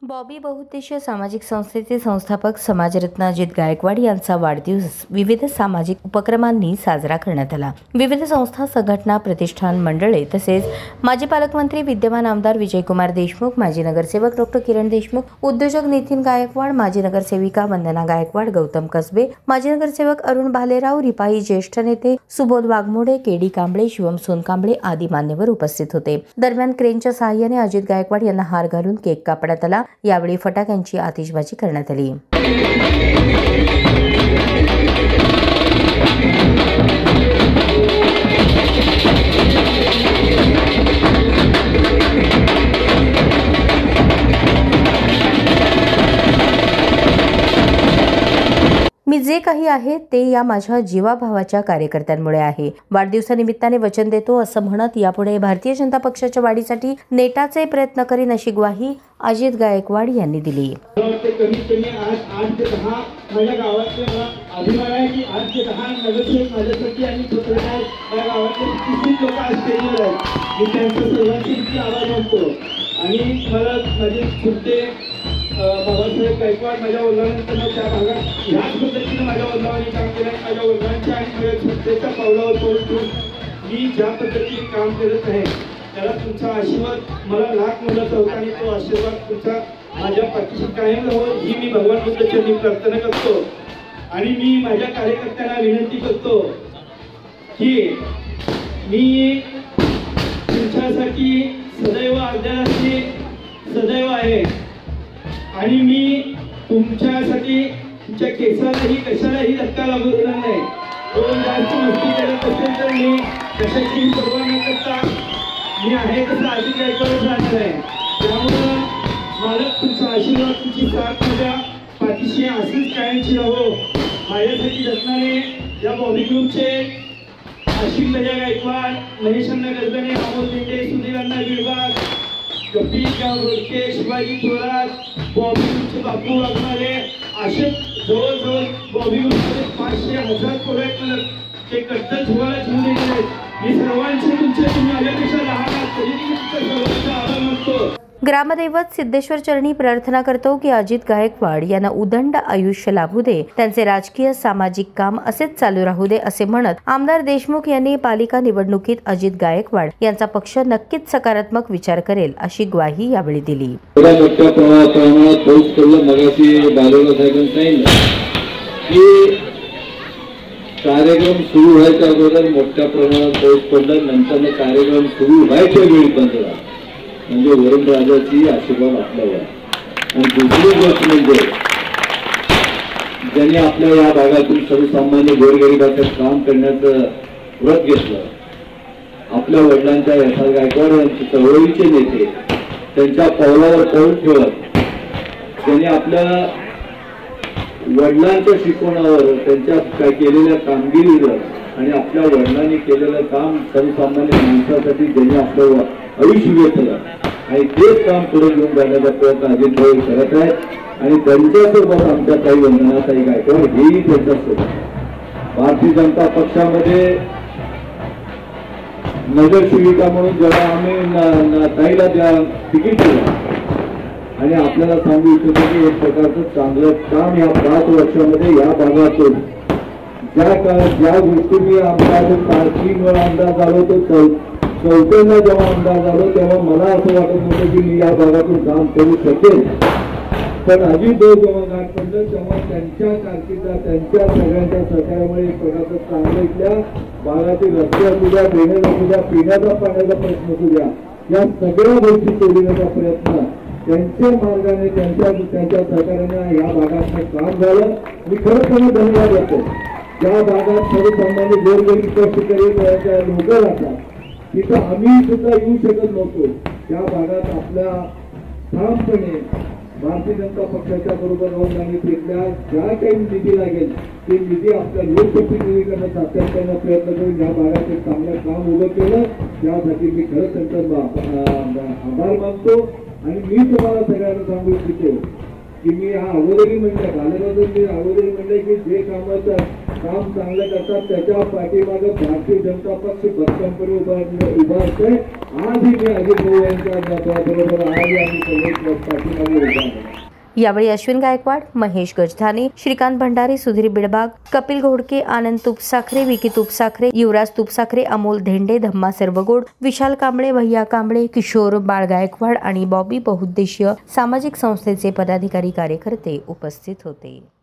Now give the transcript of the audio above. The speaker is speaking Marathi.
बॉबी बहुउद्देशीय सामाजिक संस्थेचे संस्थापक समाजरत्न अजित गायकवाड यांचा वाढदिवस विविध सामाजिक उपक्रमांनी साजरा करण्यात आला। विविध संस्था, संघटना, प्रतिष्ठान, मंडळे तसेच माजी पालकमंत्री विद्यमान आमदार विजयकुमार देशमुख, माजी नगरसेवक डॉ. किरण देशमुख, उद्योजक नितीन गायकवाड, माजी नगरसेविका वंदना गायकवाड, गौतम कसबे, माजी नगरसेवक अरुण भालेराव, रिपाई, ज्येष्ठ नेते सुबोध वाघमोडे, केडी कांबळे, शिवम सोनकांबळे आदी मान्यवर उपस्थित होते। दरम्यान क्रेनच्या सहाय्याने अजित गायकवाड यांना हार घालून केक कापण्यात आला। यावेळी फटाक्यांची आतिषबाजी करण्यात आली। मी जे काही आहे ते या माझ्या जीवाभावाच्या कार्यकर्त्यांमुळे आहे। वाढदिवसानिमित्ताने वचन देतो असं म्हणत यापुढे भारतीय जनता पक्षाच्या वाढीसाठी नेटाचे प्रयत्न करीन अशी ग्वाही अजित गायकवाड यांनी दिली। बाबासाहेब गायकवाड माझ्या वडिलांनंतर त्या भागात ह्याच पद्धतीने माझ्या वडिलांनी काम केलं। माझ्या वडिलांच्या आणि माझ्या स्वतःच्या पावलावर पाऊल ठेवून मी ज्या पद्धतीने काम करत आहे त्याला तुमचा आशीर्वाद मला लाख मोलाचा होता आणि तो आशीर्वाद तुमचा माझ्या पाठीशी कायम राहावा ही मी भगवान बुद्धांची प्रार्थना करतो। आणि मी माझ्या कार्यकर्त्यांना विनंती करतो की मी तुमच्यासाठी सदैव अर्ध्यासाठी सदैव आहे आणि मी तुमच्यासाठी तुमच्या केसालाही कशालाही धक्का लागू देणार नाही। कोण जास्त मस्ती करत असेल तर मी कशाची पर्वा न करता मी आहे तसं अजित गायकवाड राहणार आहे। त्यामुळं मला तुमचा आशीर्वाद, तुमची साथ माझ्या पाठीशी अशीच कायमची राहो। माझ्यासाठी रत्नाने या बॉबी ग्रुपचे आशिष गायकवाड, महेशांना गरजणे, अमोल मेंढे, सुधीरांना विळबाग, कपिल रोडके, शिवाजी थोरात, बॉबी ग्रुपचे बापू वाघमारे असे जवळजवळ बॉबी ग्रुपमध्ये 500,000 पोरं ते कट्टर धुवायला घेऊन येणार आहेत। मी सर्वांचे तुम्ही आल्यापेक्षा लहान आहात तरी तुमच्या सर्वांचा आभार मानतो। ग्रामदैवत सिद्धेश्वर चरणी प्रार्थना करतो की अजित गायकवाड यांना उदंड आयुष्य लाभू दे, त्यांचे राजकीय सामाजिक काम असेच चालू राहू दे असे म्हणत आमदार देशमुख यांनी पालिका निवडणुकीत अजित गायकवाड यांचा पक्ष नक्कीच सकारात्मक विचार करेल अशी ग्वाही यावेळी दिली। कार्यक्रम सुरू व्हायच्या अगोदर मोठ्या प्रमाणात पाऊस पडला, नंतर कार्यक्रम सुरू व्हायच्या वेळी बंद झाला, म्हणजे वरुणराजाची आशीर्वाद आपल्यावर। आणि दुसरी गोष्ट म्हणजे ज्यांनी आपल्या या भागातून सर्वसामान्य गोरगरिबाचं काम करण्याचं व्रत घेतलं, आपल्या वडिलांच्या यशवंत गायकवाड यांचे चळवळीचे नेते, त्यांच्या पावलावर पाऊल ठेवत ज्यांनी आपल्या वडिलांच्या शिकवणावर त्यांच्या केलेल्या कामगिरीवर आणि आपल्या वडिलांनी केलेलं काम सर्वसामान्य माणसासाठी ज्यांनी आपलं आयुष्य घेतलं आणि तेच काम पुढे घेऊन जाण्याचा प्रयत्न अजित भाऊ करत आहेत। आणि त्यांच्यासोबत आमच्या काही वंदनाताई गायकवाड हेही त्यांच्यासोबत भारतीय जनता पक्षामध्ये नगरसेविका म्हणून जेव्हा आम्ही ताईला त्या तिकीट दिलं आणि आपल्याला सांगू इच्छितो की एक प्रकारचं चांगलं काम या 5 वर्षामध्ये या भागातून ज्या गोष्टी मी आमदार 3 वेळा आमदार झालो तो 4थ्यांदा जेव्हा आमदार झालो तेव्हा मला असं वाटत नव्हतं की मी या भागातून काम करू शकेल। पण अजित भाऊ जेव्हा गाठ पडलं तेव्हा त्यांच्या कारकिर्दीत त्यांच्या सगळ्यांच्या सहकार्यामुळे एक प्रकारचं चांगलं इथल्या भागातील रस्ते असू द्या, ड्रेनेज असू द्या, पिण्याचा पाण्याचा प्रश्न असू द्या, या सगळ्या गोष्टी सोडविण्याचा प्रयत्न त्यांच्या मार्गाने त्यांच्या सहकार्याने या भागात काम झालं। मी खरंच त्यांना धन्यवाद देतो। ज्या भागात सर्वसामान्य गोरगरीब कष्टकरी लोक राहतात तिथं आम्ही सुद्धा येऊ शकत नव्हतो, त्या भागात आपल्या ठामपणे भारतीय जनता पक्षाच्या बरोबर राहून आणि तिथल्या ज्या काही निधी लागेल ते निधी आपल्या लोकप्रतिनिधीकडे सातत्याने प्रयत्न करून या भागात एक चांगलं काम उभं केलं। त्यासाठी मी खरंच त्यांचा आभार मानतो। आणि मी तुम्हाला सगळ्यांना सांगू इच्छितो की मी हा अगोदरही म्हणलं, मी अगोदरही म्हणलं की जे कामाचं काम चांगलं करतात त्याच्या पाठीमागे भारतीय जनता पक्ष भक्कमपणे उभा असतोय. आजही मी अजित भाऊ यांच्या बरोबर आजही आम्ही सगळे पाठीमागे उभा आहोत. यावेळी अश्विन गायकवाड, महेश गजधाने, श्रीकांत भंडारी, सुधीर बिडबाग, कपिल घोडके, आनंद तुपसाखरे, विकी तुपसाखरे, युवराज तुपसाखरे, अमोल धेंडे, धम्मा सर्वगोड, विशाल कांबळे, भैया कांबळे, किशोर बाळ गायकवाड आणि बॉबी बहुउद्देशीय सामाजिक संस्थेचे पदाधिकारी कार्यकर्ते उपस्थित होते.